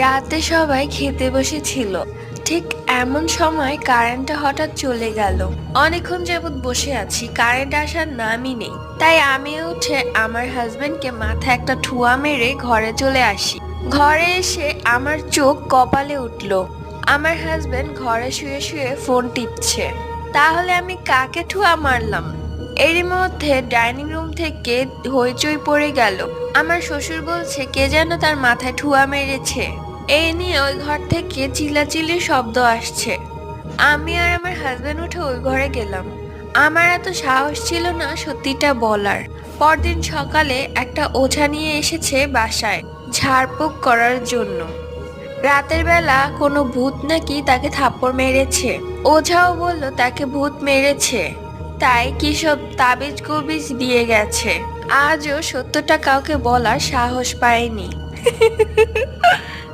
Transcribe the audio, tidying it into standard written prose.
রাতে সবাই খেতে বসেছিল। ঠিক এমন সময় কারেন্টটা হঠাৎ চলে গেল। অনেকক্ষণ যাবৎ বসে আছি, কারেন্ট আসার নামই নেই। তাই আমি উঠে আমার হাজবেন্ডকে মাথায় একটা ঠুয়া মেরে ঘরে চলে আসি। ঘরে এসে আমার চোখ কপালে উঠল। আমার হাজবেন্ড ঘরে শুয়ে শুয়ে ফোন টিপছে। তাহলে আমি কাকে ঠুয়া মারলাম? এরই মধ্যে ডাইনিং রুম থেকে হইচই পড়ে গেল। আমার শ্বশুর বলছে কে যেন তার মাথায় ঠুয়া মেরেছে। এই নিয়ে ওই ঘর থেকে চিল্লাচিল্লির শব্দ আসছে। আমি আর আমার হাজবেন্ড উঠে ওই ঘরে গেলাম। আমার এত সাহস ছিল না সত্যিটা বলার। পরদিন সকালে একটা ওঝা নিয়ে এসেছে বাসায় ঝাড়ফুঁক করার জন্য। রাতের বেলা কোনো ভূত নাকি তাকে থাপ্পড় মেরেছে। ওঝাও বলল তাকে ভূত মেরেছে, তাই কিসব তাবিজ কবিজ দিয়ে গেছে। আজও সত্যটা কাউকে বলার সাহস পায়নি।